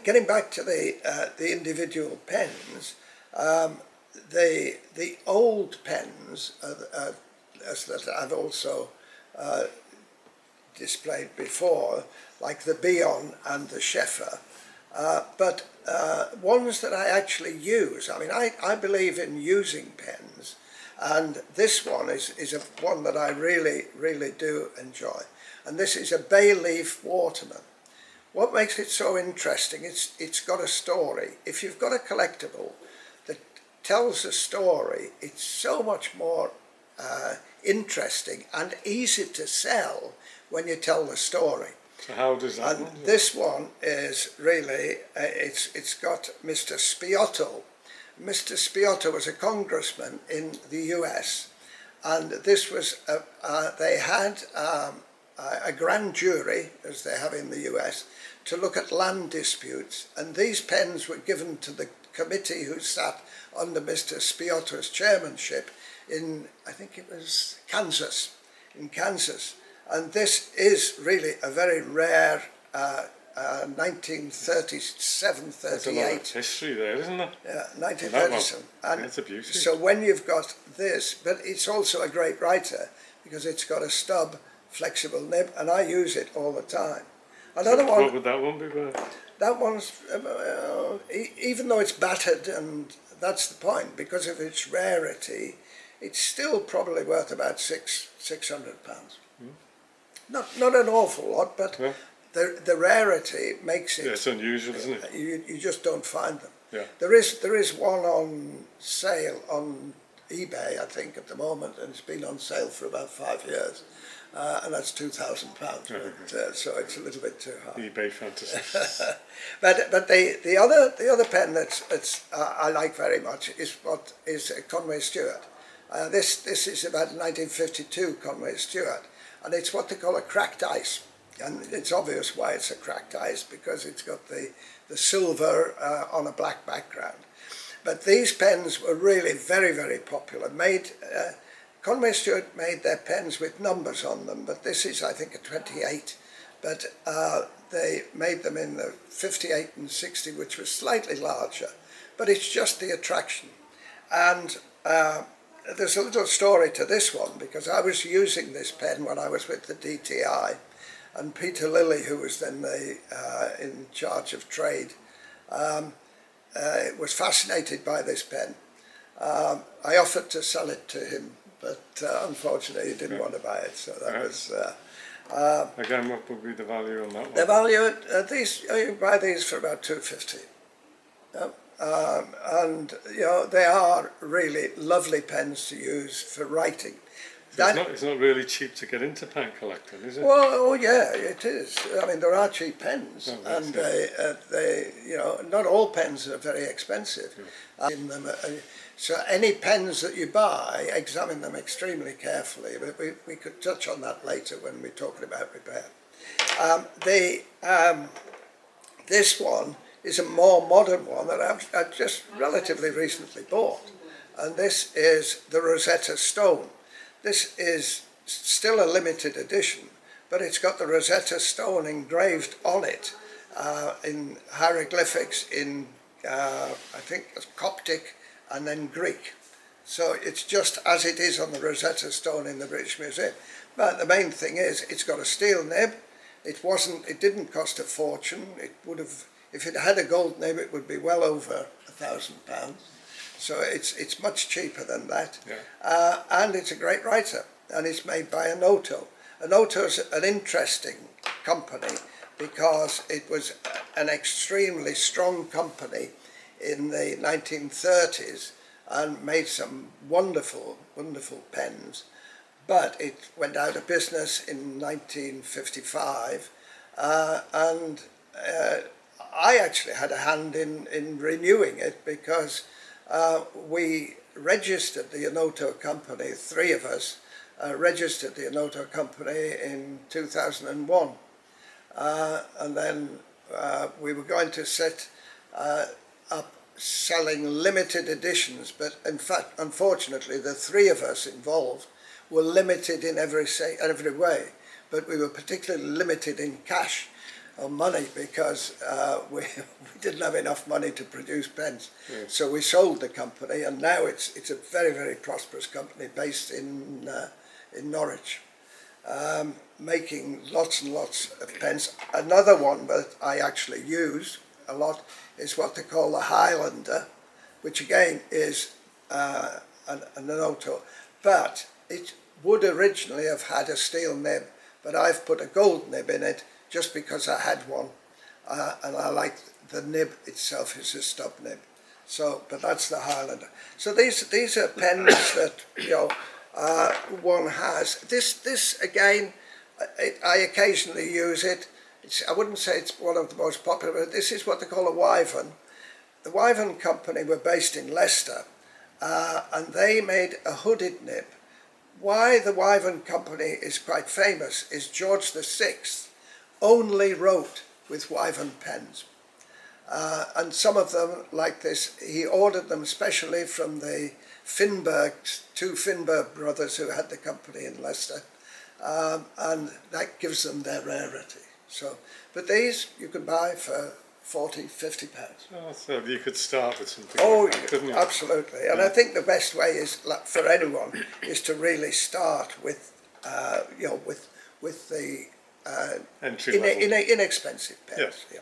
getting back to the individual pens, the old pens as that I've also displayed before, like the Bion and the Scheffer, but ones that I actually use. I mean, I believe in using pens, and this one is one that I really do enjoy. And this is a bay leaf Waterman. What makes it so interesting, it's got a story. If you've got a collectible that tells a story, it's so much more interesting and easy to sell when you tell the story. So how does that And this one is really, it's got Mr. Spiotto. Mr. Spiotto was a congressman in the US, and this was, they had a grand jury, as they have in the US, to look at land disputes, and these pens were given to the committee who sat under Mr. Spiotto's chairmanship in, I think it was Kansas, and this is really a very rare 1937-38. There's a lot of history there, isn't there? Yeah, 1937. And it's a beauty. so when you've got this, but it's also a great writer because it's got a stub, flexible nib, and I use it all the time. Another one. What would that one be worth? That one's, even though it's battered, and that's the point, because of its rarity, it's still probably worth about £600. Not an awful lot, but Yeah. the rarity makes it. Yeah, it's unusual, isn't it? You just don't find them. Yeah. There is one on sale on eBay, I think, at the moment, and it's been on sale for about 5 years, and that's £2,000. So it's a little bit too high. eBay fantasy. But the other pen that's I like very much is Conway Stewart. This is about 1952 Conway Stewart, and it's what they call a cracked ice. And it's obvious why it's a cracked ice, because it's got the silver on a black background. But these pens were really very popular. Conway Stewart made their pens with numbers on them, but this is, I think, a 28. But they made them in the 58 and 60, which was slightly larger. But it's just the attraction. And there's a little story to this one, because I was using this pen when I was with the DTI. And Peter Lilly, who was then in charge of trade, was fascinated by this pen. I offered to sell it to him, but unfortunately he didn't want to buy it. So that was. Again, what would be the value on that one? The value these, you buy these for about £250. And you know, they are really lovely pens to use for writing. It's not really cheap to get into pen collecting, is it? Well, oh yeah, it is. I mean, there are cheap pens, and they, you know, not all pens are very expensive. In them, so any pens that you buy, examine them extremely carefully. But we could touch on that later when we're talking about repair. This one is a more modern one that I've just relatively recently bought, and this is the Rosetta Stone. This is still a limited edition, but it's got the Rosetta Stone engraved on it in hieroglyphics in, I think, Coptic and then Greek. So it's just as it is on the Rosetta Stone in the British Museum. But the main thing is it's got a steel nib. It didn't cost a fortune. It would have, if it had a gold nib, it would be well over £1,000. So it's much cheaper than that, and it's a great writer, and it's made by Anoto. Anoto's an interesting company because it was an extremely strong company in the 1930s and made some wonderful pens, but it went out of business in 1955, and I actually had a hand in renewing it, because we registered the Anoto company, 3 of us registered the Anoto company in 2001. And then we were going to set up selling limited editions, but in fact, unfortunately, the 3 of us involved were limited in every way, but we were particularly limited in cash. of money because we didn't have enough money to produce pens. So we sold the company, and now it's a very, very prosperous company based in Norwich, making lots and lots of pens. Another one that I actually use a lot is what they call the Highlander, which again is an auto, but it would originally have had a steel nib, but I've put a gold nib in it just because I had one, and I like the nib itself is a stub nib. So, but that's the Highlander. So these are pens that one has. This again, I occasionally use it. I wouldn't say it's one of the most popular. But this is what they call a Wyvern. The Wyvern Company were based in Leicester, and they made a hooded nib. Why the Wyvern Company is quite famous is George VI only wrote with Wyvern pens. And some of them, like this, he ordered them specially from the two Finberg brothers who had the company in Leicester, and that gives them their rarity. So, but these you can buy for 40, 50 pounds. Oh, so you could start with something Oh, like that, couldn't you? absolutely. And I think the best way is, for anyone, is to really start with, with the Entry level. inexpensive pens. Yes. Yeah.